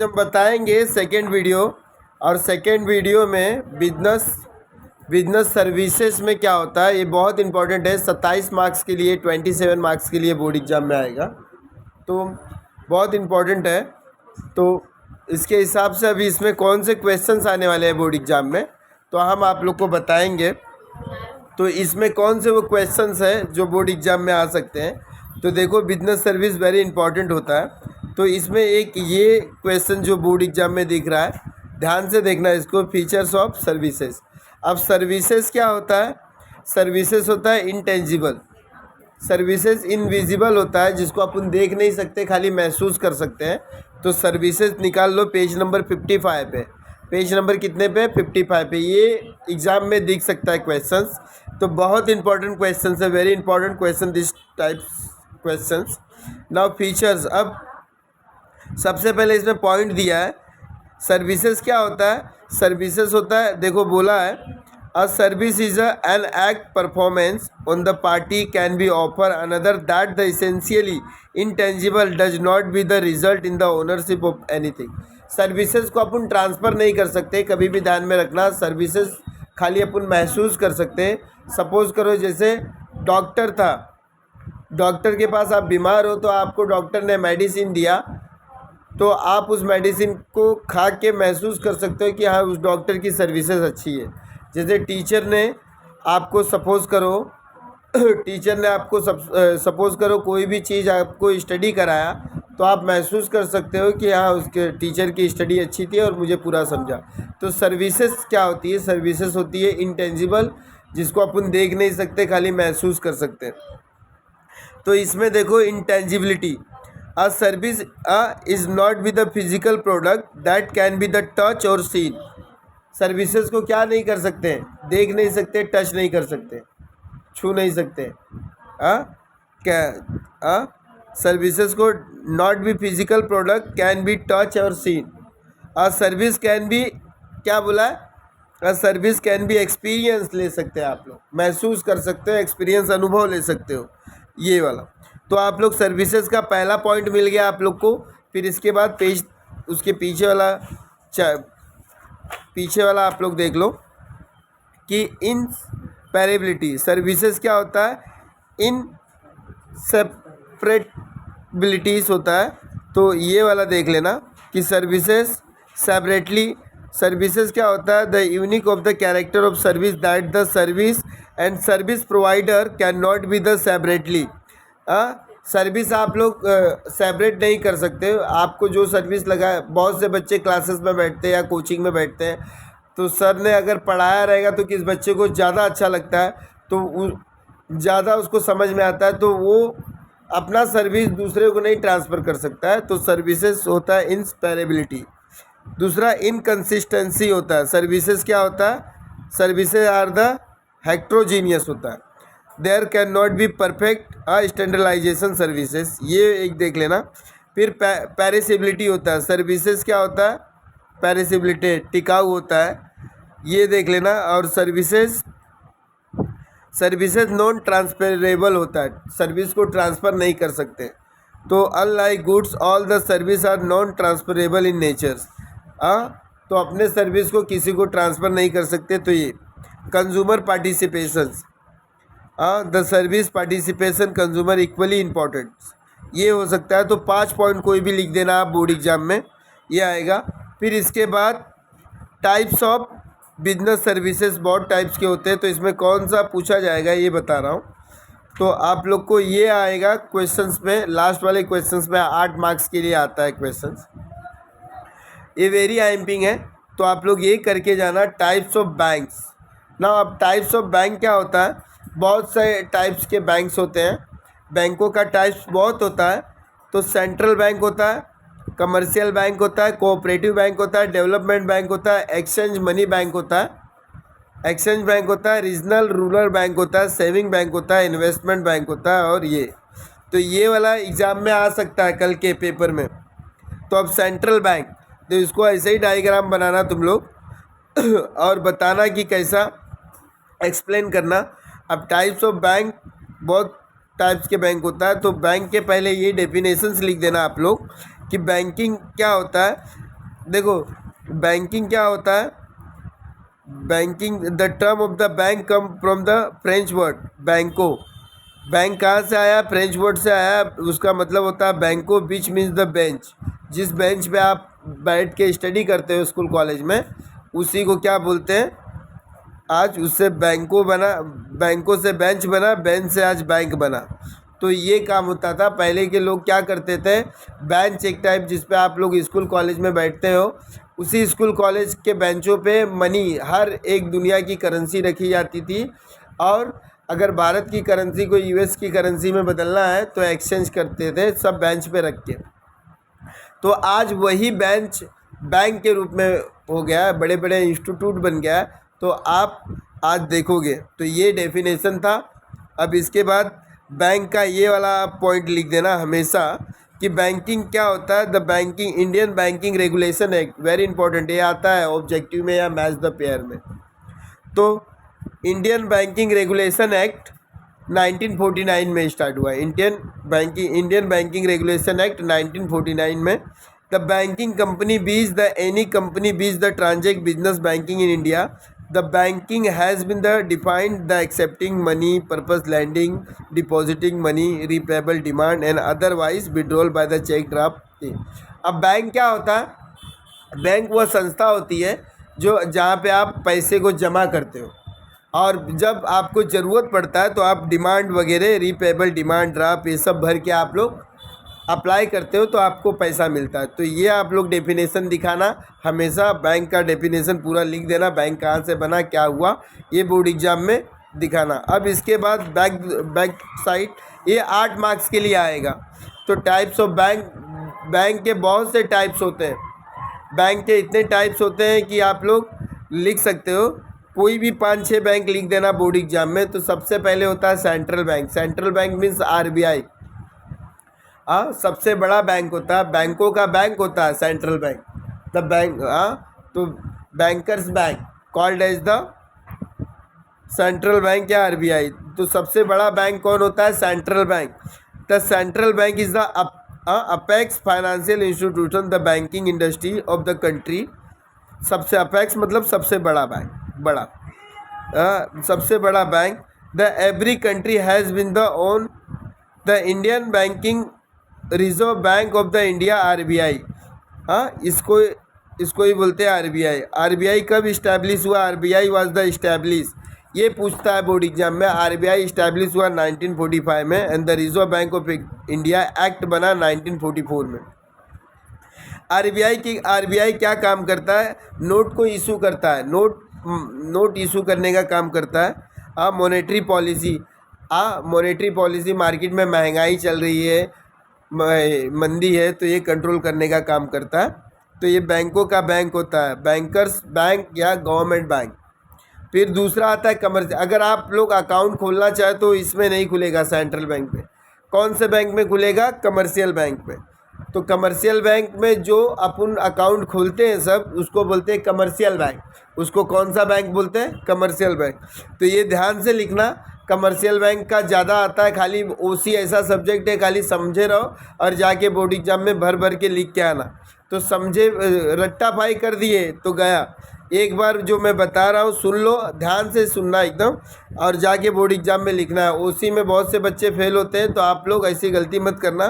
हम बताएंगे second video. और सेकेंड वीडियो में बिजनेस सर्विसेज में क्या होता है, ये बहुत इंपॉर्टेंट है। 27 मार्क्स के लिए, 27 मार्क्स के लिए बोर्ड एग्ज़ाम में आएगा, तो बहुत इंपॉर्टेंट है। तो इसके हिसाब से अभी इसमें कौन से क्वेश्चंस आने वाले हैं बोर्ड एग्ज़ाम में, तो हम आप लोग को बताएंगे। तो इसमें कौन से वो क्वेश्चंस हैं जो बोर्ड एग्ज़ाम में आ सकते हैं। तो देखो, बिजनेस सर्विस वेरी इंपॉर्टेंट होता है। तो इसमें एक ये क्वेश्चन जो बोर्ड एग्ज़ाम में दिख रहा है, ध्यान से देखना इसको, फीचर्स ऑफ सर्विसेज। अब सर्विसेज क्या होता है? सर्विसेज होता है इंटेंजिबल। सर्विसेज इनविजिबल होता है, जिसको अपन देख नहीं सकते, खाली महसूस कर सकते हैं। तो सर्विसेज निकाल लो पेज नंबर 55 पे। पेज नंबर कितने पे? 55 पे। ये एग्ज़ाम में दिख सकता है क्वेश्चंस। तो बहुत इंपॉर्टेंट क्वेश्चंस है, very important question, this types questions. Now features. अब सबसे पहले इसमें पॉइंट दिया है, सर्विसेज क्या होता है? सर्विसेज होता है, देखो बोला है, a service is an act performance on the party can be offer another that the essentially intangible does not be the result in the ownership of anything. Services को अपन ट्रांसफ़र नहीं कर सकते, कभी भी ध्यान में रखना। सर्विसेज खाली अपन महसूस कर सकते हैं। सपोज़ करो जैसे डॉक्टर था, डॉक्टर के पास आप बीमार हो, तो आपको डॉक्टर ने मेडिसिन दिया, तो आप उस मेडिसिन को खा के महसूस कर सकते हो कि हाँ, उस डॉक्टर की सर्विसेज अच्छी है। जैसे टीचर ने आपको सपोज़ करो टीचर ने आपको सपोज़ करो कोई भी चीज़ आपको स्टडी कराया, तो आप महसूस कर सकते हो कि हाँ, उसके टीचर की स्टडी अच्छी थी और मुझे पूरा समझा। तो सर्विसेज क्या होती है? सर्विसेज होती है इंटेंजिबल, जिसको अपन देख नहीं सकते, खाली महसूस कर सकते हैं। तो इसमें देखो, intangibility, a service is not be the physical product that can be the touch और सीन। सर्विसेज को क्या नहीं कर सकते? देख नहीं सकते, टच नहीं कर सकते, छू नहीं सकते। क्या सर्विसेज को not be physical product can be touch और seen. A service can be, क्या बोला है? A service can be experience ले सकते हैं आप लोग, महसूस कर सकते हो, एक्सपीरियंस अनुभव ले सकते हो, ये वाला। तो आप लोग सर्विसेज का पहला पॉइंट मिल गया आप लोग को। फिर इसके बाद पेज उसके पीछे वाला आप लोग देख लो कि इनसेपरेबिलिटी। सर्विसेज क्या होता है? इनसेपरेबिलिटीज़ होता है। तो ये वाला देख लेना कि सर्विसेज सेपरेटली। सर्विसेज क्या होता है? The unique of the character of service that the service and service provider can not be the separately. Service आप लोग सेपरेट नहीं कर सकते। आपको जो सर्विस लगा, बहुत से बच्चे क्लासेस में बैठते हैं या कोचिंग में बैठते हैं, तो सर ने अगर पढ़ाया रहेगा तो किस बच्चे को ज़्यादा अच्छा लगता है, तो ज़्यादा उसको समझ में आता है, तो वो अपना सर्विस दूसरे को नहीं ट्रांसफ़र कर सकता है। तो सर्विसेज होता है इनसेपरेबिलिटी। दूसरा इनकन्सिस्टेंसी होता है। सर्विसेज क्या होता है? सर्विसेज आर द हेट्रोजीनियस होता है। There can not be perfect standardization services, ये एक देख लेना। फिर पेरिसेबिलिटी होता है। सर्विसेज क्या होता है? पेरिसेबिलिटी, टिकाऊ होता है, ये देख लेना। और सर्विसेज नॉन ट्रांसफरेबल होता है, सर्विस को ट्रांसफ़र नहीं कर सकते। तो unlike goods all the service are non transferable in natures. तो अपने सर्विस को किसी को ट्रांसफ़र नहीं कर सकते। तो ये consumer participations, the service participation consumer equally important, ये हो सकता है। तो 5 पॉइंट कोई भी लिख देना आप बोर्ड एग्जाम में, ये आएगा। फिर इसके बाद टाइप्स ऑफ बिजनेस सर्विसेज, बहुत टाइप्स के होते हैं, तो इसमें कौन सा पूछा जाएगा ये बता रहा हूँ। तो आप लोग को ये आएगा क्वेश्चंस में, लास्ट वाले क्वेश्चंस में 8 मार्क्स के लिए आता है क्वेश्चंस, ये वेरी आइम्पिंग है। तो आप लोग ये करके जाना, टाइप्स ऑफ बैंक्स ना। अब टाइप्स ऑफ बैंक क्या होता है? बहुत से टाइप्स के बैंक्स होते हैं, बैंकों का टाइप्स बहुत होता है। तो सेंट्रल बैंक होता है, कमर्शियल बैंक होता है, कोऑपरेटिव बैंक होता है, डेवलपमेंट बैंक होता है, एक्सचेंज मनी बैंक होता है, एक्सचेंज बैंक होता है, रीजनल रूरल बैंक होता है, सेविंग बैंक होता है, इन्वेस्टमेंट बैंक होता है, और ये। तो ये वाला एग्ज़ाम में आ सकता है कल के पेपर में। तो अब सेंट्रल बैंक, तो इसको ऐसे ही डायग्राम बनाना तुम लोग और बताना कि कैसा एक्सप्लेन करना। अब टाइप्स ऑफ बैंक, बहुत टाइप्स के बैंक होता है। तो बैंक के पहले ये डेफिनेशंस लिख देना आप लोग कि बैंकिंग क्या होता है। देखो बैंकिंग क्या होता है, banking the term of the bank come from the French word बैंको। बैंक कहाँ से आया, फ्रेंच वर्ड से आया, उसका मतलब होता है बैंको, विच मीन्स द बेंच। जिस बेंच पे आप बैठ के स्टडी करते हो स्कूल कॉलेज में, उसी को क्या बोलते हैं, आज उससे बैंको बना, बैंकों से बेंच बना, बेंच से आज बैंक बना। तो ये काम होता था। पहले के लोग क्या करते थे, बेंच एक टाइप जिस पे आप लोग स्कूल कॉलेज में बैठते हो, उसी स्कूल कॉलेज के बेंचों पे मनी, हर एक दुनिया की करेंसी रखी जाती थी। और अगर भारत की करेंसी को यूएस की करेंसी में बदलना है तो एक्सचेंज करते थे सब बेंच पे रख के। तो आज वही बेंच बैंक के रूप में हो गया है, बड़े बड़े इंस्टीट्यूट बन गया है। तो आप आज देखोगे तो ये डेफिनेशन था। अब इसके बाद बैंक का ये वाला पॉइंट लिख देना हमेशा कि बैंकिंग क्या होता है। The banking Indian banking regulation act, very important, ये आता है ऑब्जेक्टिव में या मैच द पेयर में। तो इंडियन बैंकिंग रेगुलेशन एक्ट 1949 में स्टार्ट हुआ है। इंडियन बैंकिंग रेगुलेशन एक्ट 1949 में। द बैंकिंग कंपनी बीज द एनी कंपनी बीज the transact business banking in India, the banking has been the defined the accepting money purpose lending depositing money repayable demand and otherwise withdrawal by the cheque draft. अब bank क्या होता है, bank वह संस्था होती है जो जहाँ पे आप पैसे को जमा करते हो, और जब आपको ज़रूरत पड़ता है तो आप डिमांड वगैरह, रीपेबल डिमांड ड्राफ्ट, ये सब भर के आप लोग अप्लाई करते हो तो आपको पैसा मिलता है। तो ये आप लोग डेफिनेशन दिखाना हमेशा, बैंक का डेफिनेशन पूरा लिख देना, बैंक कहाँ से बना, क्या हुआ, ये बोर्ड एग्जाम में दिखाना। अब इसके बाद बैक साइड, ये 8 मार्क्स के लिए आएगा। तो टाइप्स ऑफ बैंक, बैंक के बहुत से टाइप्स होते हैं, बैंक के इतने टाइप्स होते हैं कि आप लोग लिख सकते हो, कोई भी 5-6 बैंक लिख देना बोर्ड एग्जाम में। तो सबसे पहले होता है central bank. Central bank means RBI, सबसे बड़ा बैंक होता है, बैंकों का बैंक होता है सेंट्रल बैंक। द बैंक, तो bankers bank called as the central bank या आरबीआई। तो सबसे बड़ा बैंक कौन होता है, central bank. The central bank is the apex financial institution the banking industry of the country. सबसे अपेक्स मतलब सबसे बड़ा बैंक, बड़ा, सबसे बड़ा bank. The every country has been the own the Indian banking reserve bank of the India RBI. इसको ही बोलते हैं आरबीआई। आरबीआई कब इस्टेब्लिश हुआ, आरबीआई वाज द इस्टेब्लिश, ये पूछता है बोर्ड एग्जाम में। आरबीआई इस्टेब्लिश हुआ 1945 में and the reserve bank of India act बना 1944 में। आरबीआई क्या काम करता है, नोट को इशू करता है, नोट इशू करने का काम करता है। Monetary policy, monetary policy, market में महंगाई चल रही है, मंदी है, तो ये कंट्रोल करने का काम करता है। तो ये बैंकों का बैंक होता है, बैंकर्स बैंक या गवर्नमेंट बैंक। फिर दूसरा आता है कमर्शियल। अगर आप लोग अकाउंट खोलना चाहे तो इसमें नहीं खुलेगा सेंट्रल बैंक में, कौन से बैंक में खुलेगा, कमर्शियल बैंक में। तो कमर्शियल बैंक में जो अपन अकाउंट खोलते हैं सब, उसको बोलते हैं कमर्शियल बैंक। उसको कौन सा बैंक बोलते हैं, कमर्शियल बैंक। तो ये ध्यान से लिखना, कमर्शियल बैंक का ज़्यादा आता है, खाली ओसी ऐसा सब्जेक्ट है, खाली समझे रहो और जाके बोर्ड एग्जाम में भर भर के लिख के आना। तो समझे, रट्टाफाई कर दिए तो गया। एक बार जो मैं बता रहा हूँ सुन लो, ध्यान से सुनना एकदम, और जाके बोर्ड एग्जाम में लिखना है। ओसी में बहुत से बच्चे फेल होते हैं, तो आप लोग ऐसी गलती मत करना।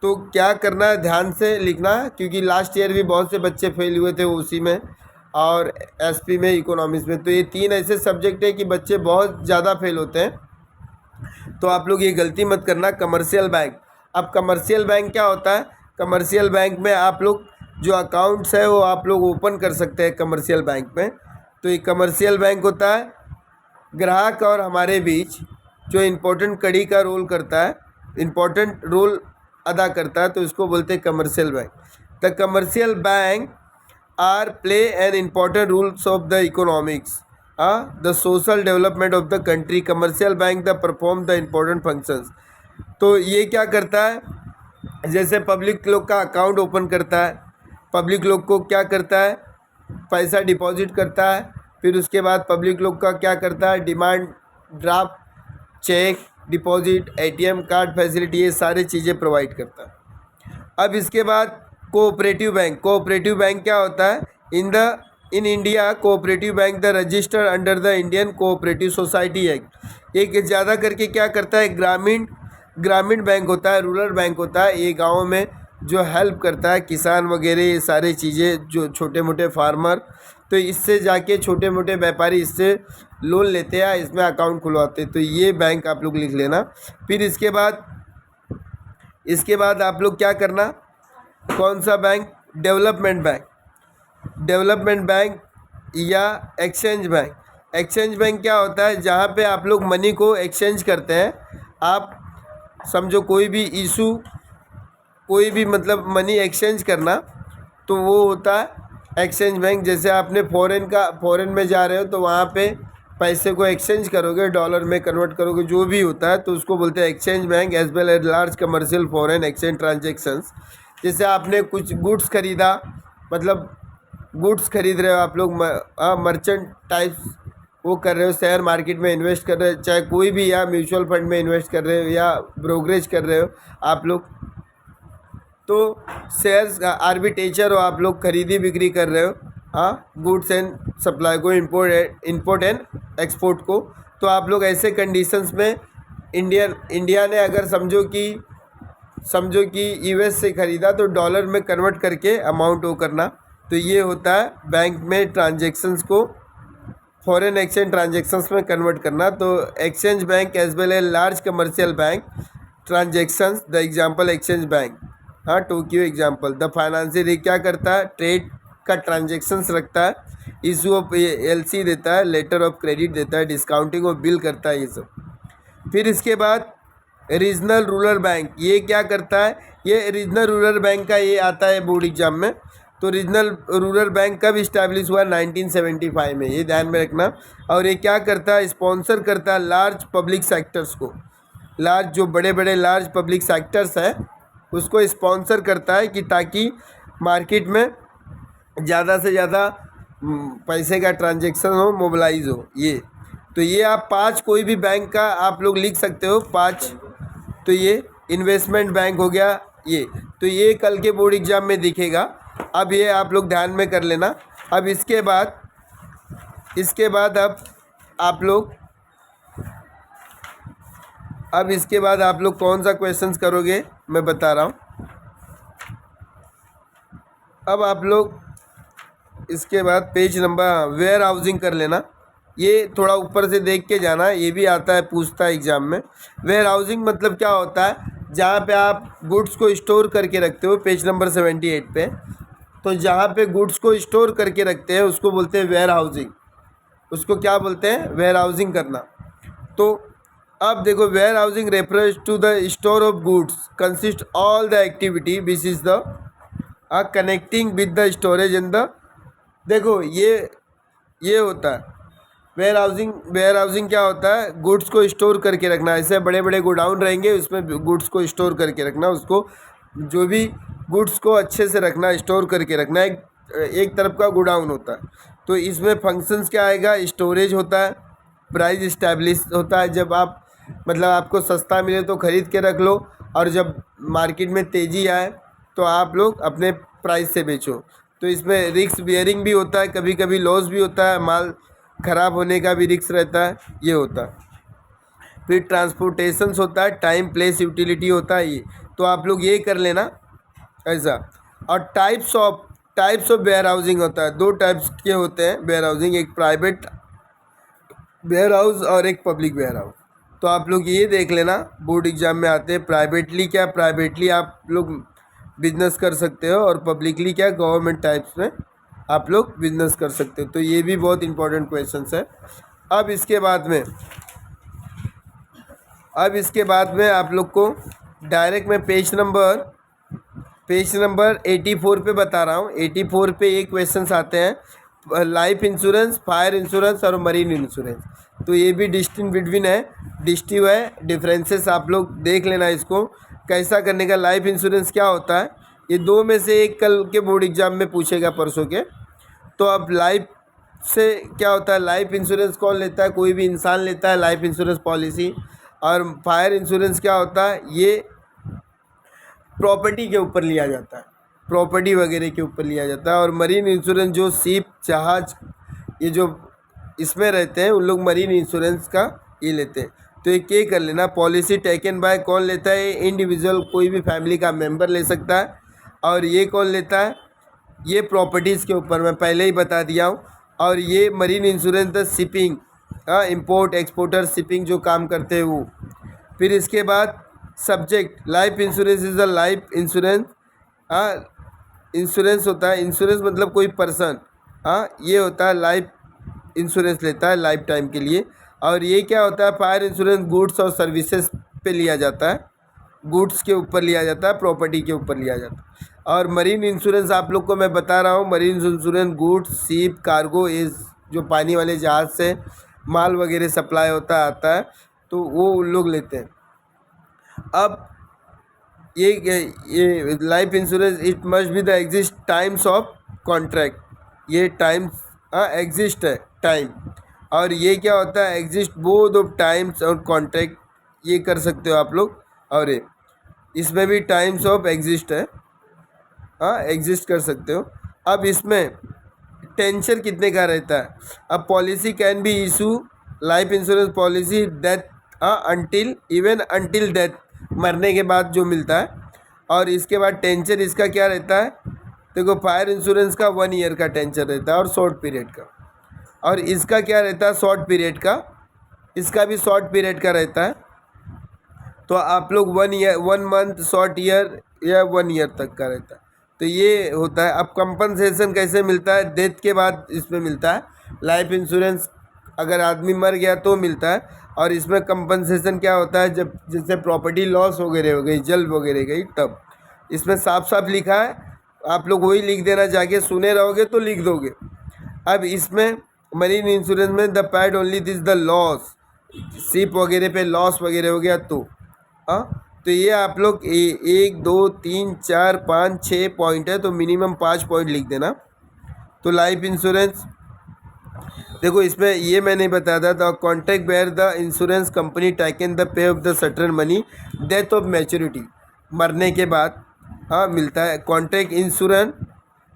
तो क्या करना है, ध्यान से लिखना, क्योंकि लास्ट ईयर भी बहुत से बच्चे फेल हुए थे ओसी में और एसपी में, इकोनॉमिक्स में। तो ये 3 ऐसे सब्जेक्ट है कि बच्चे बहुत ज़्यादा फेल होते हैं, तो आप लोग ये गलती मत करना। कमर्शियल बैंक, अब कमर्शियल बैंक क्या होता है, कमर्शियल बैंक में आप लोग जो अकाउंट्स है वो आप लोग ओपन कर सकते हैं कमर्शियल बैंक में। तो ये कमर्शियल बैंक होता है ग्राहक और हमारे बीच जो इम्पोर्टेंट कड़ी का रोल करता है, इम्पोर्टेंट रोल अदा करता है, तो इसको बोलते हैं commercial bank. The commercial bank are play an important rules of the economics, the social development of the country. Commercial bank the perform the important functions. तो ये क्या करता है, जैसे पब्लिक लोग का अकाउंट ओपन करता है, पब्लिक लोग को क्या करता है, पैसा डिपॉजिट करता है। फिर उसके बाद पब्लिक लोग का क्या करता है, demand draft, cheque, deposit, ATM card facility, ये सारी चीज़ें प्रोवाइड करता है। अब इसके बाद कोऑपरेटिव बैंक क्या होता है? In India cooperative bank the register under the Indian cooperative society act. एक ज़्यादा करके क्या करता है, ग्रामीण बैंक होता है, रूरल बैंक होता है, ये गाँव में जो हेल्प करता है किसान वगैरह, ये सारी चीज़ें जो छोटे मोटे फार्मर, तो इससे जाके छोटे मोटे व्यापारी इससे लोन लेते हैं, इसमें अकाउंट खुलवाते हैं। तो ये बैंक आप लोग लिख लेना। फिर इसके बाद आप लोग क्या करना, कौन सा बैंक? डेवलपमेंट बैंक या एक्सचेंज बैंक। एक्सचेंज बैंक क्या होता है? जहाँ पे आप लोग मनी को एक्सचेंज करते हैं। आप समझो कोई भी मतलब मनी एक्सचेंज करना, तो वो होता है एक्सचेंज बैंक। जैसे आपने फॉरेन में जा रहे हो तो वहाँ पे पैसे को एक्सचेंज करोगे, डॉलर में कन्वर्ट करोगे, जो भी होता है, तो उसको बोलते हैं exchange bank. As well as large commercial foreign exchange transactions. जैसे आपने कुछ गुड्स खरीदा, मतलब गुड्स खरीद रहे हो आप लोग, मर्चेंट टाइप्स वो कर रहे हो, शेयर मार्केट में इन्वेस्ट कर रहे हो, चाहे कोई भी, या म्यूचुअल फंड में इन्वेस्ट कर रहे हो या ब्रोकरेज कर रहे हो आप लोग, तो शेयर्स आर्बिट्रेजर हो आप लोग, खरीदी बिक्री कर रहे हो, गुड्स एंड सप्लाई को, इंपोर्ट एंड एक्सपोर्ट को। तो आप लोग ऐसे कंडीशंस में इंडिया ने अगर समझो कि यूएस से ख़रीदा, तो डॉलर में कन्वर्ट करके अमाउंट वो करना। तो ये होता है बैंक में ट्रांजेक्शन्स को फॉरेन एक्सचेंज ट्रांजेक्शन्स में कन्वर्ट करना। तो exchange bank as well as large commercial bank transactions, the example exchange bank, Tokyo example. The financial, ये क्या करता है? ट्रेड का ट्रांजेक्शन्स रखता है, इशू ऑफ एलसी देता है, लेटर ऑफ क्रेडिट देता है, डिस्काउंटिंग ऑफ बिल करता है, ये सब। फिर इसके बाद रीजनल रूरल बैंक, ये क्या करता है? ये रीजनल रूरल बैंक का ये आता है बोर्ड एग्जाम में। तो रीजनल रूरल बैंक कब इस्टेब्लिश हुआ? 1975 में, ये ध्यान में रखना। और ये क्या करता है? स्पॉन्सर करता है लार्ज पब्लिक सेक्टर्स को, जो बड़े लार्ज पब्लिक सेक्टर्स है उसको स्पॉन्सर करता है, कि ताकि मार्केट में ज़्यादा से ज़्यादा पैसे का ट्रांजेक्शन हो, मोबिलाइज हो। ये तो ये आप 5 कोई भी बैंक का आप लोग लिख सकते हो, 5। तो ये इन्वेस्टमेंट बैंक हो गया ये। तो ये कल के बोर्ड एग्जाम में दिखेगा। अब ये आप लोग ध्यान में कर लेना। अब इसके बाद आप लोग कौन सा क्वेश्चंस करोगे मैं बता रहा हूँ। अब आप लोग इसके बाद पेज नंबर वेयर हाउसिंग कर लेना। ये थोड़ा ऊपर से देख के जाना, ये भी आता है, पूछता है एग्जाम में। वेयर हाउसिंग मतलब क्या होता है? जहाँ पे आप गुड्स को स्टोर करके रखते हो, पेज नंबर 78 पे। तो जहाँ पे गुड्स को स्टोर करके रखते हैं उसको बोलते हैं वेयर हाउसिंग। उसको क्या बोलते हैं? वेयर हाउसिंग करना। तो अब देखो, warehousing refers to the store of goods consist all the activity which is the connecting with the storage and the, देखो ये होता है वेयर हाउसिंग क्या होता है? गुड्स को स्टोर करके रखना। ऐसे बड़े बड़े गोडाउन रहेंगे, उसमें गुड्स को स्टोर करके रखना, उसको जो भी गुड्स को अच्छे से रखना, स्टोर करके रखना। एक तरफ का गोडाउन होता है। तो इसमें फंक्शंस क्या आएगा? स्टोरेज होता है, प्राइस इस्टेब्लिश होता है, जब आप मतलब आपको सस्ता मिले तो ख़रीद के रख लो, और जब मार्केट में तेज़ी आए तो आप लोग अपने प्राइस से बेचो। तो इसमें रिस्क बियरिंग भी होता है, कभी कभी लॉस भी होता है, माल ख़राब होने का भी रिस्क रहता है, ये होता है। फिर ट्रांसपोर्टेशंस होता है, टाइम प्लेस यूटिलिटी होता है ये। तो आप लोग ये कर लेना ऐसा। और टाइप्स ऑफ वेयर हाउसिंग होता है, 2 टाइप्स के होते हैं वेयर हाउसिंग, एक प्राइवेट वेयर हाउस और एक पब्लिक वेयर हाउस। तो आप लोग ये देख लेना, बोर्ड एग्जाम में आते हैं। प्राइवेटली आप लोग बिजनेस कर सकते हो, और पब्लिकली क्या, गवर्नमेंट टाइप्स में आप लोग बिजनेस कर सकते हो। तो ये भी बहुत इंपॉर्टेंट क्वेश्चंस है। अब इसके बाद में आप लोग को डायरेक्ट मैं पेज नंबर 84 पे बता रहा हूँ। 84 पे ये क्वेश्चंस आते हैं, लाइफ इंश्योरेंस, फायर इंश्योरेंस और मरीन इंश्योरेंस। तो ये भी डिस्टिंक्टिव है, डिफरेंसेस आप लोग देख लेना इसको कैसा करने का। लाइफ इंश्योरेंस क्या होता है? ये 2 में से एक कल के बोर्ड एग्जाम में पूछेगा, परसों के। तो अब लाइफ से क्या होता है? लाइफ इंश्योरेंस कौन लेता है? कोई भी इंसान लेता है लाइफ इंश्योरेंस पॉलिसी। और फायर इंश्योरेंस क्या होता है? ये प्रॉपर्टी के ऊपर लिया जाता है। प्रॉपर्टी वगैरह के ऊपर लिया जाता है। और मरीन इंश्योरेंस जो शिप जहाज ये जो इसमें रहते हैं उन लोग मरीन इंश्योरेंस का ये लेते हैं। तो एक ये कर लेना, पॉलिसी टेकन बाय कौन लेता है, इंडिविजुअल कोई भी फैमिली का मेंबर ले सकता है। और ये कौन लेता है, ये प्रॉपर्टीज़ के ऊपर मैं पहले ही बता दिया हूँ। और ये marine insurance the shipping, import exporter shipping जो काम करते हैं वो। फिर इसके बाद subject life insurance is the life insurance, insurance होता है, इंश्योरेंस मतलब कोई पर्सन, ये होता है लाइफ इंश्योरेंस लेता है लाइफ टाइम के लिए। और ये क्या होता है, फायर इंश्योरेंस गुड्स और सर्विसेज पे लिया जाता है, गुड्स के ऊपर लिया जाता है, प्रॉपर्टी के ऊपर लिया जाता है। और मरीन इंश्योरेंस आप लोग को मैं बता रहा हूँ, marine insurance goods ship cargo इस जो पानी वाले जहाज़ से माल वगैरह सप्लाई होता आता है तो वो उन लोग लेते हैं। अब ये life insurance it must be the exist times of contract, ये टाइम्स एग्जिस्ट है टाइम। और ये क्या होता है, एग्जिस्ट बोथ ऑफ टाइम्स और कॉन्ट्रैक्ट, ये कर सकते हो आप लोग। और ये इसमें भी टाइम्स ऑफ एग्जिस्ट है, एग्जिस्ट कर सकते हो। अब इसमें टेंशन कितने का रहता है, अब policy can be issue life insurance policy death until even until death, मरने के बाद जो मिलता है। और इसके बाद टेंशन इसका क्या रहता है, देखो फायर इंश्योरेंस का 1 ईयर का टेंशन रहता है और शॉर्ट पीरियड का। और इसका क्या रहता है, शॉर्ट पीरियड का, इसका भी शॉर्ट पीरियड का रहता है। तो आप लोग 1 मंथ शॉर्ट ईयर या 1 ईयर तक का रहता है। तो ये होता है। अब कंपनसेशन कैसे मिलता है, डेथ के बाद इसमें मिलता है। लाइफ इंश्योरेंस अगर आदमी मर गया तो मिलता है। और इसमें कंपनसेशन क्या होता है, जब जैसे प्रॉपर्टी लॉस वगैरह हो गई, जल वगैरह गई, तब इसमें साफ साफ लिखा है, आप लोग वही लिख देना, जाके सुने रहोगे तो लिख दोगे। अब इसमें मरीन इंश्योरेंस में the pad only this the loss, ship वगैरह पे लॉस वगैरह हो गया तो तो ये आप लोग 1 2 3 4 5 6 पॉइंट है, तो मिनिमम 5 पॉइंट लिख देना। तो लाइफ इंश्योरेंस देखो इसमें ये मैंने बताया था, the contract where the insurance company taken the pay of the certain money death of maturity, मरने के बाद मिलता है। कॉन्ट्रैक्ट इंश्योरेंस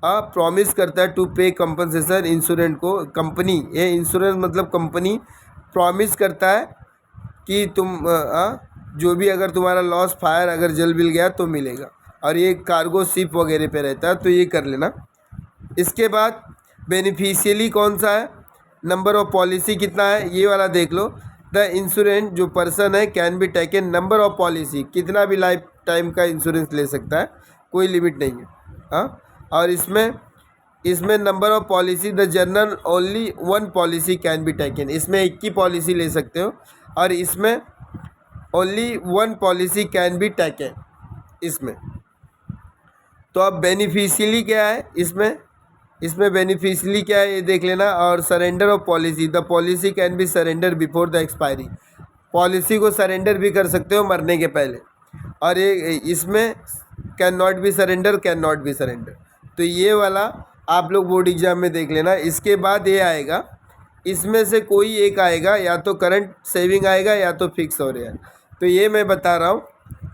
प्रॉमिस करता है टू पे कंपनसेशन इंश्योरेंस को, कंपनी, ये इंश्योरेंस मतलब कंपनी प्रॉमिस करता है कि तुम जो भी अगर तुम्हारा लॉस फायर अगर जल मिल गया तो मिलेगा। और ये कार्गो शिप वगैरह पे रहता है, तो ये कर लेना। इसके बाद बेनिफिशियली कौन सा है, नंबर ऑफ पॉलिसी कितना है, ये वाला देख लो। द इंश्योरेंस जो पर्सन है can be taken number of policy, कितना भी लाइफ टाइम का इंश्योरेंस ले सकता है, कोई लिमिट नहीं है। और इसमें number of policy the general only 1 policy can be taken, इसमें 1 की पॉलिसी ले सकते हो। और इसमें only 1 policy can be taken इसमें। तो अब बेनिफिशियली क्या है इसमें बेनिफिशियली क्या है ये देख लेना। और surrender of policy, the policy can be surrender before the expiry, policy को सरेंडर भी कर सकते हो मरने के पहले। और ये इसमें कैन नॉट बी सरेंडर। तो ये वाला आप लोग बोर्ड एग्जाम में देख लेना। इसके बाद ये आएगा, इसमें से कोई एक आएगा, या तो करंट सेविंग आएगा या तो फिक्स हो रहा है। तो ये मैं बता रहा हूँ।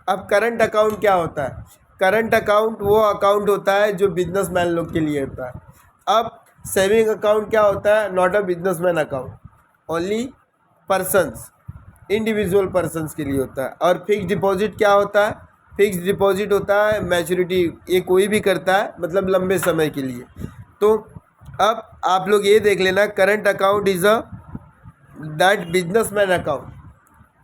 अब करंट अकाउंट क्या होता है, करंट अकाउंट वो अकाउंट होता है जो बिजनेसमैन लोग के लिए होता है। अब सेविंग अकाउंट क्या होता है, not a businessman account, only persons, individual persons के लिए होता है। और फिक्स डिपॉजिट क्या होता है, फिक्स डिपॉजिट होता है मैच्योरिटी, ये कोई भी करता है मतलब लंबे समय के लिए। तो अब आप लोग ये देख लेना, current account is a that businessman account,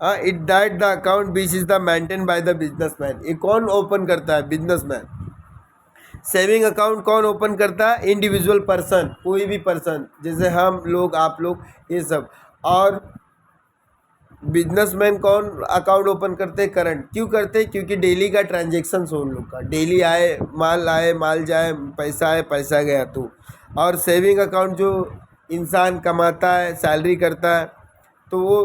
it that the account which is the maintain by the businessman, ये कौन ओपन करता है, बिजनेसमैन। सेविंग अकाउंट कौन ओपन करता है, इंडिविजुअल पर्सन, कोई भी पर्सन, जैसे हम लोग, आप लोग, ये सब। और बिजनेसमैन कौन अकाउंट ओपन करते हैं, करंट। क्यों करते हैं, क्योंकि डेली का ट्रांजेक्शन हो उन लोग का, डेली आए माल जाए, पैसा आए पैसा गया तो। और सेविंग अकाउंट जो इंसान कमाता है, सैलरी करता है, तो वो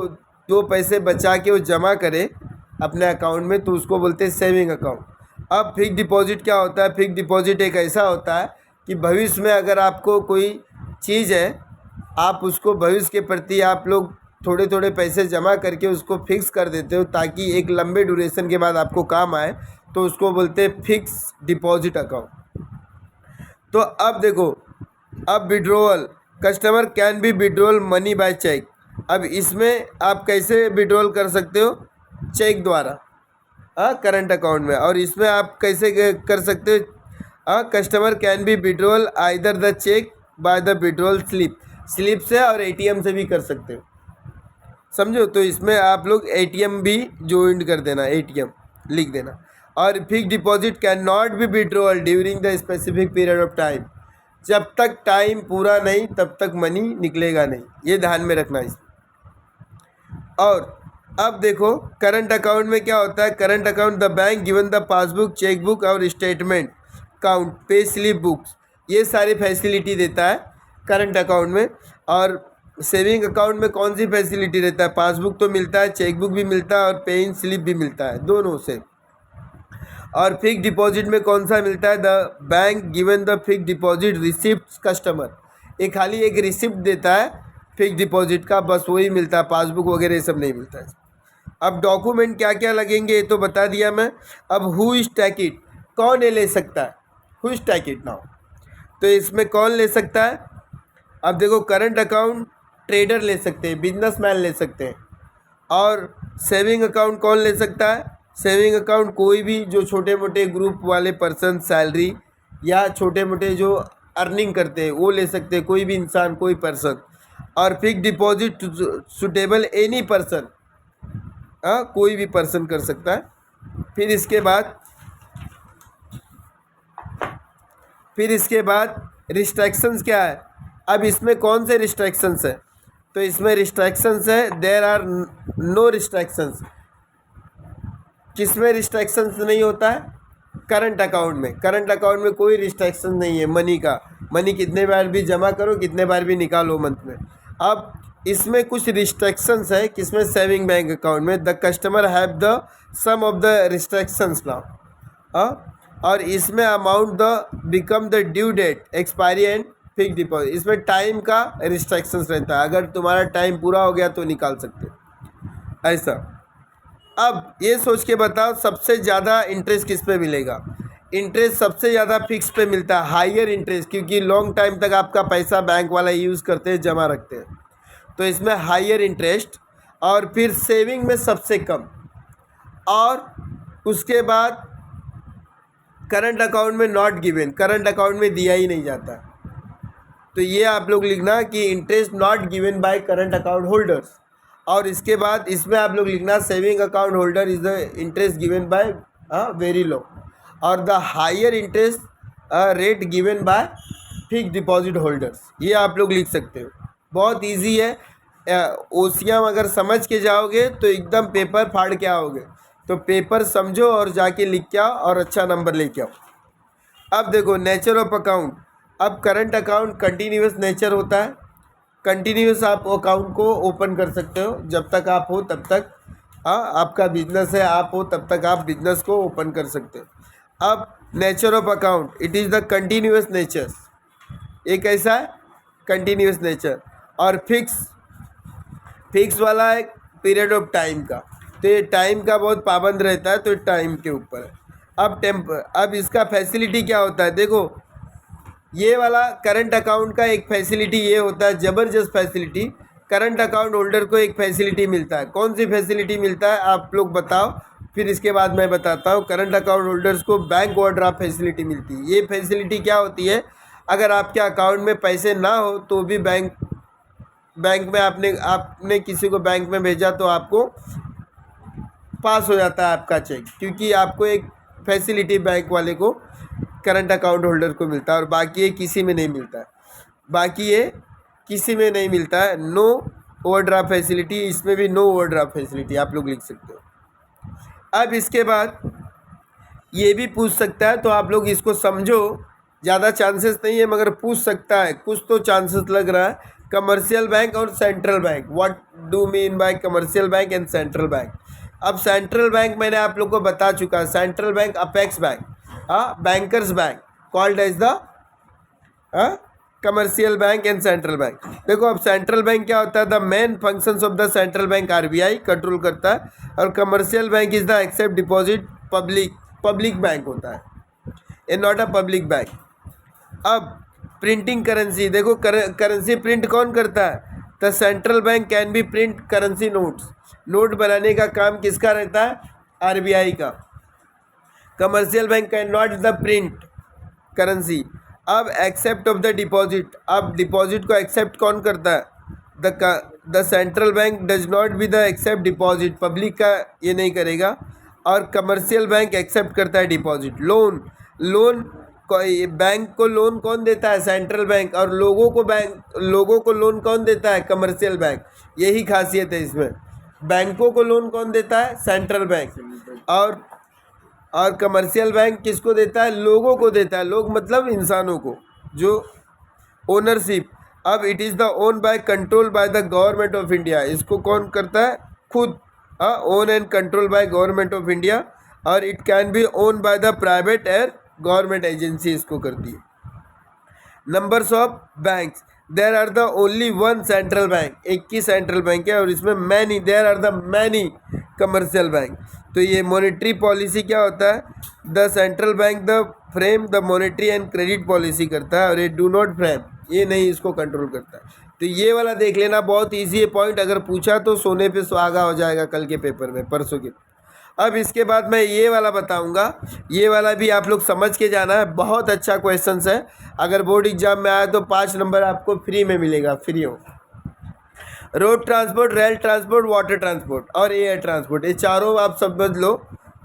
2 पैसे बचा के वो जमा करे अपने अकाउंट में, तो उसको बोलते हैं सेविंग अकाउंट। अब फिक्स डिपॉजिट क्या होता है, फिक्स डिपॉजिट एक ऐसा होता है कि भविष्य में अगर आपको कोई चीज़ है, आप उसको भविष्य के प्रति आप लोग थोड़े थोड़े पैसे जमा करके उसको फिक्स कर देते हो, ताकि एक लंबे ड्यूरेशन के बाद आपको काम आए, तो उसको बोलते हैं फिक्स डिपॉजिट अकाउंट। तो अब देखो, अब withdrawal, customer can be withdrawal money by cheque. अब इसमें आप कैसे विड्रॉल कर सकते हो? चेक द्वारा, करंट अकाउंट में। और इसमें आप कैसे कर सकते हो? Customer can be withdrawal either the cheque by the withdrawal slip, slip से और एटीएम से भी कर सकते हो, समझो। तो इसमें आप लोग एटीएम भी ज्वाइन कर देना, एटीएम लिख देना। और fix deposit can not B withdrawal during the specific period of time, जब तक टाइम पूरा नहीं तब तक मनी निकलेगा नहीं, ये ध्यान में रखना इसमें। और अब देखो करंट अकाउंट में क्या होता है? Current account, the bank given the passbook, chequebook और statement, count, pay slip books, ये सारी फैसिलिटी देता है करंट अकाउंट में। और सेविंग अकाउंट में कौन सी फैसिलिटी रहता है? पासबुक तो मिलता है, चेकबुक भी मिलता है और पेइंग स्लिप भी मिलता है, दोनों से। और फिक्स डिपॉजिट में कौन सा मिलता है? The bank given the fix deposit receipt customer, ये खाली एक रिसिप्ट देता है फिक्स डिपॉजिट का, बस वही मिलता है, पासबुक वगैरह ये सब नहीं मिलता है। अब डॉक्यूमेंट क्या क्या लगेंगे ये तो बता दिया मैं। अब हु इज टेक इट, कौन ये ले सकता है? Who is take it now, तो इसमें कौन ले सकता है? अब देखो करंट अकाउंट ट्रेडर ले सकते हैं, बिजनेसमैन ले सकते हैं। और सेविंग अकाउंट कौन ले सकता है? सेविंग अकाउंट कोई भी जो छोटे मोटे ग्रुप वाले पर्सन, सैलरी या छोटे मोटे जो अर्निंग करते हैं वो ले सकते हैं, कोई भी इंसान, कोई पर्सन। और fix deposit suitable any person, कोई भी पर्सन कर सकता है। फिर इसके बाद रिस्ट्रिक्शंस क्या है? अब इसमें कौन से रिस्ट्रिक्शंस है? तो इसमें रिस्ट्रिक्शंस है, देयर आर नो रिस्ट्रिक्शंस। किसमें रिस्ट्रिक्शंस नहीं होता है? करंट अकाउंट में। करंट अकाउंट में कोई रिस्ट्रिक्शन नहीं है मनी का, मनी कितने बार भी जमा करो, कितने बार भी निकालो मंथ में। अब इसमें कुछ रिस्ट्रिक्शंस है, किसमें? सेविंग बैंक अकाउंट में। The customer have the some of the restrictions now. और इसमें amount the become the due date, expiry and fix deposit, इसमें टाइम का रिस्ट्रिक्शंस रहता है, अगर तुम्हारा टाइम पूरा हो गया तो निकाल सकते हो, ऐसा। अब ये सोच के बताओ सबसे ज़्यादा इंटरेस्ट किस पे मिलेगा? इंटरेस्ट सबसे ज़्यादा फिक्स पे मिलता है, हायर इंटरेस्ट, क्योंकि लॉन्ग टाइम तक आपका पैसा बैंक वाला यूज़ करते हैं, जमा रखते हैं, तो इसमें हायर इंटरेस्ट। और फिर सेविंग में सबसे कम, और उसके बाद करंट अकाउंट में नॉट गिवन, करंट अकाउंट में दिया ही नहीं जाता। तो ये आप लोग लिखना कि interest not given by current account holders. और इसके बाद इसमें आप लोग लिखना saving account holder is the interest given by very low, और the higher interest rate given by fix deposit holders, ये आप लोग लिख सकते हो। बहुत इजी है, ओसियाम अगर समझ के जाओगे तो एकदम पेपर फाड़ के आओगे। तो पेपर समझो और जाके लिख के आओ और अच्छा नंबर लेके आओ। अब देखो नेचर ऑफ अकाउंट। अब करंट अकाउंट कंटिन्यूस नेचर होता है, कंटिन्यूस आप अकाउंट को ओपन कर सकते हो, जब तक आप हो तब तक, आपका बिजनेस है, आप हो तब तक आप बिजनेस को ओपन कर सकते हो। अब nature of account, it is the continuous nature, एक ऐसा है कंटिन्यूस नेचर। और फिक्स वाला है पीरियड ऑफ टाइम का, तो ये टाइम का बहुत पाबंद रहता है, तो टाइम के ऊपर है। अब इसका फैसिलिटी क्या होता है? देखो ये वाला करंट अकाउंट का एक फैसिलिटी ये होता है, ज़बरदस्त फैसिलिटी, करंट अकाउंट होल्डर को एक फैसिलिटी मिलता है। कौन सी फैसिलिटी मिलता है आप लोग बताओ, फिर इसके बाद मैं बताता हूँ। करंट अकाउंट होल्डर्स को बैंक ओवरड्राफ्ट फैसिलिटी मिलती है। ये फैसिलिटी क्या होती है? अगर आपके अकाउंट में पैसे ना हो तो भी बैंक में आपने किसी को बैंक में भेजा तो आपको पास हो जाता है आपका चेक, क्योंकि आपको एक फैसिलिटी बैंक वाले को, करंट अकाउंट होल्डर को मिलता है, और बाकी ये किसी में नहीं मिलता है, बाकी ये किसी में नहीं मिलता है। नो ओवरड्राफ्ट फैसिलिटी, इसमें भी नो ओवरड्राफ्ट फैसिलिटी आप लोग लिख सकते हो। अब इसके बाद ये भी पूछ सकता है, तो आप लोग इसको समझो, ज़्यादा चांसेस नहीं है मगर पूछ सकता है, कुछ तो चांसेस लग रहा है। कमर्शियल बैंक और central bank, what do mean by commercial bank and central bank? अब सेंट्रल बैंक मैंने आप लोग को बता चुका है, central bank apex bank, bankers bank called as the commercial bank and central bank. देखो अब सेंट्रल बैंक क्या होता है? The main functions of the central bank RBI control करता है, और commercial bank is the accept deposit public bank होता है, a not a public bank. अब प्रिंटिंग करेंसी, देखो करेंसी प्रिंट कौन करता है? The central bank can be print currency notes. Note बनाने का काम किसका रहता है? आरबीआई का। Commercial bank can not the print currency. अब एक्सेप्ट ऑफ द डिपॉजिट, अब डिपॉजिट को एक्सेप्ट कौन करता है? The central bank does not be the accept deposit, public का ये नहीं करेगा। और कमर्शियल बैंक एक्सेप्ट करता है डिपॉजिट। लोन, लोन बैंक को लोन कौन देता है? Central bank. और लोगों को लोन कौन देता है? Commercial bank. यही खासियत है इसमें। बैंकों को लोन कौन देता है? Central bank. और कमर्शियल बैंक किसको देता है? लोगों को देता है। लोग मतलब इंसानों को, जो ओनरशिप। अब it is the own by control by the government of India, इसको कौन करता है? खुद। Own and control by government of India. और it can be own by the private air government agency, इसको करती है। Numbers of banks, there are the only one central bank, एक ही सेंट्रल बैंक है। और इसमें many, there are the many commercial bank. तो ये मॉनेटरी पॉलिसी क्या होता है? The central bank the frame the monetary and credit policy करता है, और ये डू नॉट फ्रेम, ये नहीं इसको कंट्रोल करता है। तो ये वाला देख लेना, बहुत ईजी है पॉइंट। अगर पूछा तो सोने पे सुहागा हो जाएगा कल के पेपर में, परसों के। अब इसके बाद मैं ये वाला बताऊंगा, ये वाला भी आप लोग समझ के जाना है, बहुत अच्छा क्वेश्चन है। अगर बोर्ड एग्जाम में आया तो 5 नंबर आपको फ्री में मिलेगा, फ्री हो। Road transport, rail transport, water transport और एयर ट्रांसपोर्ट, ये चारों आप समझ लो।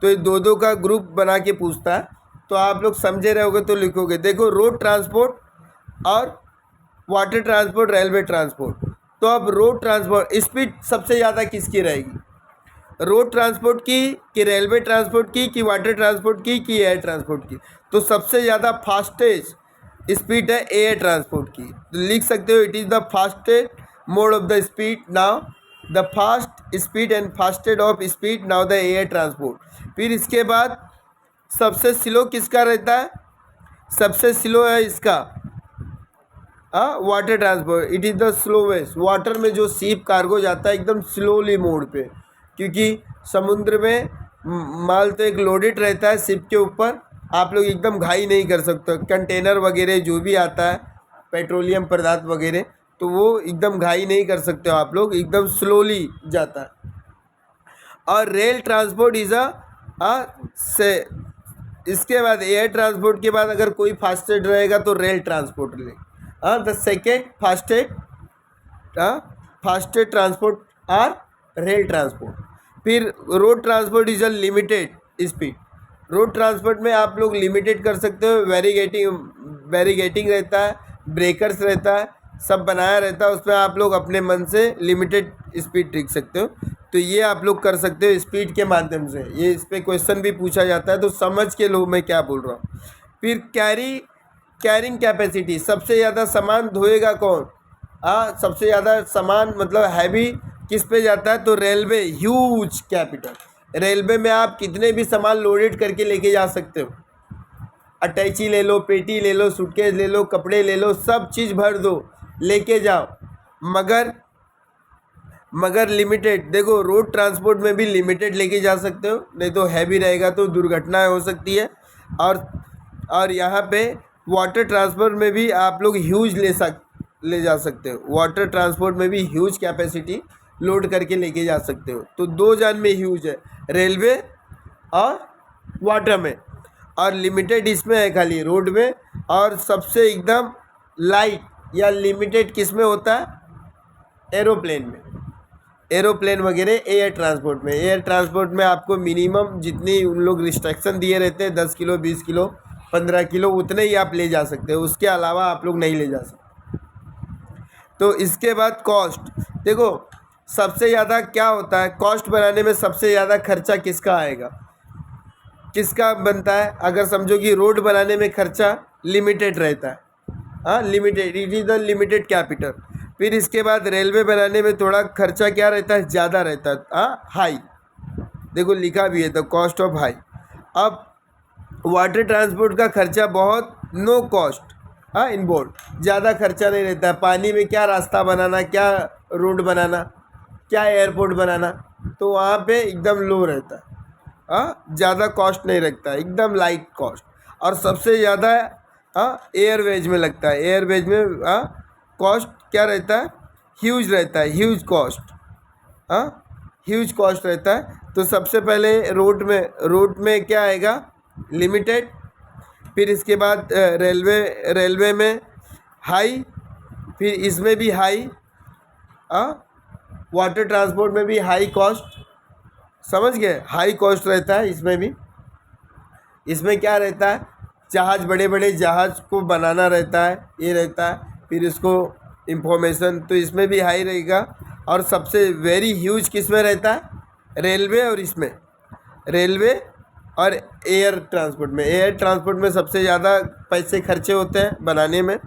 तो ये दो का ग्रुप बना के पूछता है, तो आप लोग समझे रहोगे तो लिखोगे। देखो, रोड ट्रांसपोर्ट और वाटर ट्रांसपोर्ट, रेलवे ट्रांसपोर्ट। तो अब रोड ट्रांसपोर्ट स्पीड सबसे ज़्यादा किसकी रहेगी? रोड ट्रांसपोर्ट की, कि रेलवे ट्रांसपोर्ट की, कि वाटर ट्रांसपोर्ट की, कि एयर ट्रांसपोर्ट की? तो सबसे ज़्यादा फास्टेस्ट स्पीड है एयर ट्रांसपोर्ट की। तो लिख सकते हो, it is the fastest mode of the speed now, the fast speed and fastest of speed now the air transport. फिर इसके बाद सबसे स्लो किसका रहता है? सबसे स्लो है इसका water transport, it is the slowest. Water में जो शिप कार्गो जाता है एकदम स्लोली मोड पे, क्योंकि समुद्र में माल तो एक लोडेड रहता है शिप के ऊपर, आप लोग एकदम घाई नहीं कर सकते। कंटेनर वगैरह जो भी आता है, पेट्रोलियम पदार्थ वगैरह, तो वो एकदम घाई नहीं कर सकते हो आप लोग, एकदम स्लोली जाता है। और रेल ट्रांसपोर्ट इज़ से इसके बाद एयर ट्रांसपोर्ट के बाद अगर कोई फास्टेड रहेगा तो रेल ट्रांसपोर्ट रहेगा। The second fastest transport are rail transport. फिर road transport is a limited speed. Road transport में आप लोग लिमिटेड कर सकते हो, वेरीगेटिंग रहता है, ब्रेकर्स रहता है, सब बनाया रहता है, उसमें आप लोग अपने मन से लिमिटेड स्पीड रख सकते हो। तो ये आप लोग कर सकते हो स्पीड के माध्यम से। ये इस पर क्वेश्चन भी पूछा जाता है, तो समझ के लो मैं क्या बोल रहा हूँ। फिर कैरिंग कैपेसिटी, सबसे ज़्यादा सामान ढोएगा कौन? सबसे ज़्यादा सामान मतलब हैवी किस पे जाता है? तो रेलवे, ह्यूज कैपिटल। रेलवे में आप कितने भी सामान लोडेड करके लेके जा सकते हो। अटैची ले लो, पेटी ले लो, सूटकेस ले लो, कपड़े ले लो, सब चीज़ भर दो, लेके जाओ। मगर लिमिटेड। देखो, रोड ट्रांसपोर्ट में भी लिमिटेड लेके जा सकते हो, नहीं तो हैवी रहेगा तो दुर्घटनाएं हो सकती है। और यहाँ पे वाटर ट्रांसपोर्ट में भी आप लोग ह्यूज ले जा सकते हो। वाटर ट्रांसपोर्ट में भी ह्यूज कैपेसिटी लोड करके लेके जा सकते हो। तो 2 जान में ह्यूज है, रेलवे और वाटर में, और लिमिटेड इसमें है खाली रोड में। और सबसे एकदम लाइट या लिमिटेड किस में होता है? एरोप्लेन में, एरोप्लेन वगैरह एयर ट्रांसपोर्ट में। एयर ट्रांसपोर्ट में आपको मिनिमम जितनी उन लोग रिस्ट्रिक्शन दिए रहते हैं, 10 किलो, 20 किलो, 15 किलो, उतने ही आप ले जा सकते हो, उसके अलावा आप लोग नहीं ले जा सकते। तो इसके बाद कॉस्ट, देखो सबसे ज़्यादा क्या होता है कॉस्ट बनाने में, सबसे ज़्यादा खर्चा किसका आएगा, किसका बनता है? अगर समझो कि रोड बनाने में खर्चा लिमिटेड रहता है, limited, it is the limited capital. फिर इसके बाद रेलवे बनाने में थोड़ा खर्चा क्या रहता है? ज़्यादा रहता है, हाई। देखो लिखा भी है द कॉस्ट ऑफ हाई। अब वाटर ट्रांसपोर्ट का खर्चा बहुत नो कॉस्ट इनवॉल्व, ज़्यादा खर्चा नहीं रहता है। पानी में क्या रास्ता बनाना, क्या रोड बनाना, क्या एयरपोर्ट बनाना, तो वहाँ पे एकदम लो रहता है, ज़्यादा कॉस्ट नहीं रखता है, एकदम लाइट कॉस्ट। और सबसे ज़्यादा हाँ एयरवेज में लगता है, एयरवेज में कॉस्ट क्या रहता है, ह्यूज रहता है, ह्यूज कॉस्ट, ह्यूज कॉस्ट रहता है। तो सबसे पहले रोड में क्या आएगा, लिमिटेड, फिर इसके बाद रेलवे में हाई, फिर इसमें भी हाई, वाटर ट्रांसपोर्ट में भी हाई कॉस्ट, समझ गए, हाई कॉस्ट रहता है इसमें भी। इसमें क्या रहता है, जहाज़, बड़े बड़े जहाज़ को बनाना रहता है, ये रहता है, फिर इसको इंफॉर्मेशन, तो इसमें भी हाई रहेगा। और सबसे वेरी ह्यूज किस में रहता है, रेलवे, और इसमें रेलवे और एयर ट्रांसपोर्ट में। एयर ट्रांसपोर्ट में सबसे ज़्यादा पैसे खर्चे होते हैं बनाने में,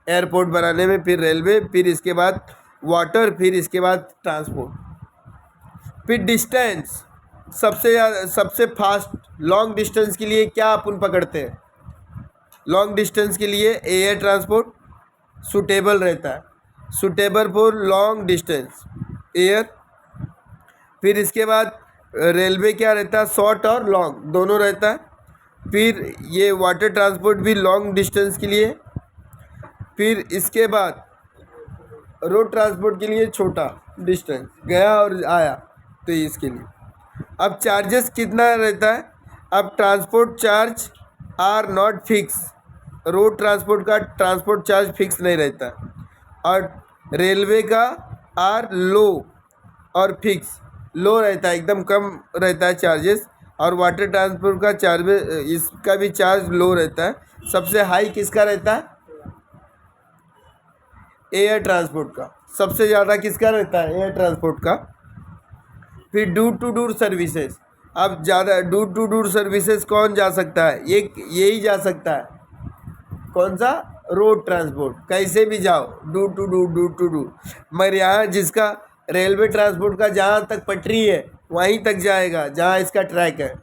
एयरपोर्ट बनाने में, फिर रेलवे, फिर इसके बाद वाटर, फिर इसके बाद ट्रांसपोर्ट। फिर डिस्टेंस, सबसे फास्ट लॉन्ग डिस्टेंस के लिए क्या अपन पकड़ते हैं, लॉन्ग डिस्टेंस के लिए एयर ट्रांसपोर्ट सूटेबल रहता है, suitable for long distance air. फिर इसके बाद रेलवे क्या रहता है, शॉर्ट और लॉन्ग दोनों रहता है। फिर ये वाटर ट्रांसपोर्ट भी लॉन्ग डिस्टेंस के लिए। फिर इसके बाद रोड ट्रांसपोर्ट के लिए छोटा डिस्टेंस, गया और आया, तो इसके लिए। अब चार्जेस कितना रहता है, अब transport charge are not fix, road transport का ट्रांसपोर्ट चार्ज फिक्स नहीं रहता, और रेलवे का आर लो और फिक्स, लो रहता है, एकदम कम रहता है चार्जेस। और वाटर ट्रांसपोर्ट का चार्ज, इसका भी चार्ज लो रहता है। सबसे हाई किसका रहता है, एयर ट्रांसपोर्ट का, सबसे ज़्यादा किसका रहता है, एयर ट्रांसपोर्ट का। फिर डोर टू डोर सर्विसेज, अब ज़्यादा डोर टू डोर सर्विसेज कौन जा सकता है, यही जा सकता है, कौन सा, रोड ट्रांसपोर्ट, कैसे भी जाओ डोर टू डोर। मगर यहाँ जिसका रेलवे ट्रांसपोर्ट का जहाँ तक पटरी है वहीं तक जाएगा जहाँ इसका ट्रैक है,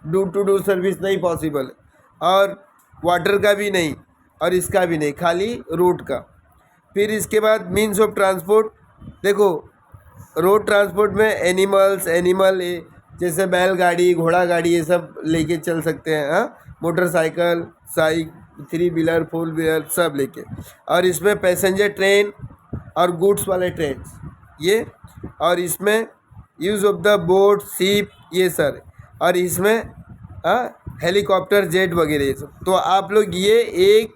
डोर टू डोर सर्विस नहीं पॉसिबल है। और वाटर का भी नहीं और इसका भी नहीं, खाली रोड का। फिर इसके बाद मीन्स ऑफ ट्रांसपोर्ट, देखो रोड ट्रांसपोर्ट में एनिमल जैसे बैलगाड़ी, घोड़ा गाड़ी, ये सब लेके चल सकते हैं, motorcycle, three wheeler, four wheeler सब लेके। और इसमें पैसेंजर ट्रेन और गुड्स वाले ट्रेन ये, और इसमें use of the boat, ship, ये सर, और इसमें हेलीकॉप्टर, जेट वगैरह ये सब। तो आप लोग ये 1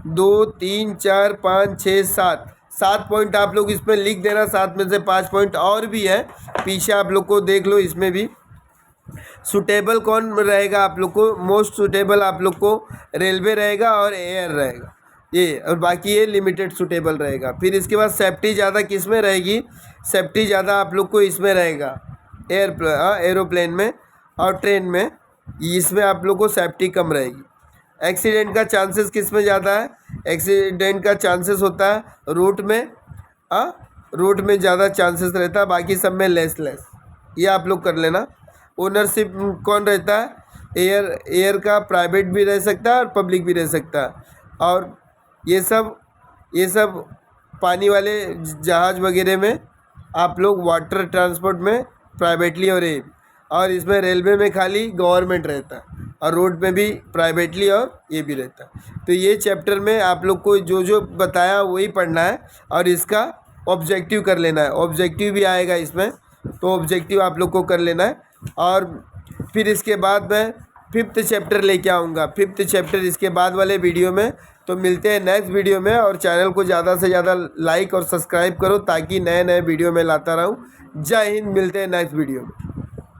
2 3 4 5 6 7 पॉइंट आप लोग इसमें लिख देना, 7 में से 5 पॉइंट और भी है पीछे, आप लोग को देख लो। इसमें भी सूटेबल कौन रहेगा आप लोग को, मोस्ट सूटेबल आप लोग को रेलवे रहेगा और एयर रहेगा ये, और बाकी ये लिमिटेड सूटेबल रहेगा। फिर इसके बाद सेफ्टी ज़्यादा किस में रहेगी, सेफ्टी ज़्यादा आप लोग को इसमें रहेगा, एरोप्लेन में और ट्रेन में, इसमें आप लोग को सेफ्टी कम रहेगी। एक्सीडेंट का चांसेस किस में ज़्यादा है, एक्सीडेंट का चांसेस होता है रोड में, रोड में ज़्यादा चांसेस रहता है, बाकी सब में लेस, ये आप लोग कर लेना। ओनरशिप कौन रहता है, एयर का प्राइवेट भी रह सकता है और पब्लिक भी रह सकता है। और ये सब पानी वाले जहाज़ वगैरह में आप लोग, वाटर ट्रांसपोर्ट में प्राइवेटली और इसमें रेलवे में खाली गवर्नमेंट रहता है, और रोड में भी प्राइवेटली और ये भी रहता है। तो ये चैप्टर में आप लोग को जो बताया वही पढ़ना है, और इसका ऑब्जेक्टिव कर लेना है, ऑब्जेक्टिव भी आएगा इसमें, तो ऑब्जेक्टिव आप लोग को कर लेना है। और फिर इसके बाद मैं 5th चैप्टर लेके आऊँगा, 5th चैप्टर इसके बाद वाले वीडियो में। तो मिलते हैं नेक्स्ट वीडियो में, और चैनल को ज़्यादा से ज़्यादा लाइक और सब्सक्राइब करो ताकि नए वीडियो में लाता रहूँ। जय हिंद, मिलते हैं नेक्स्ट वीडियो में।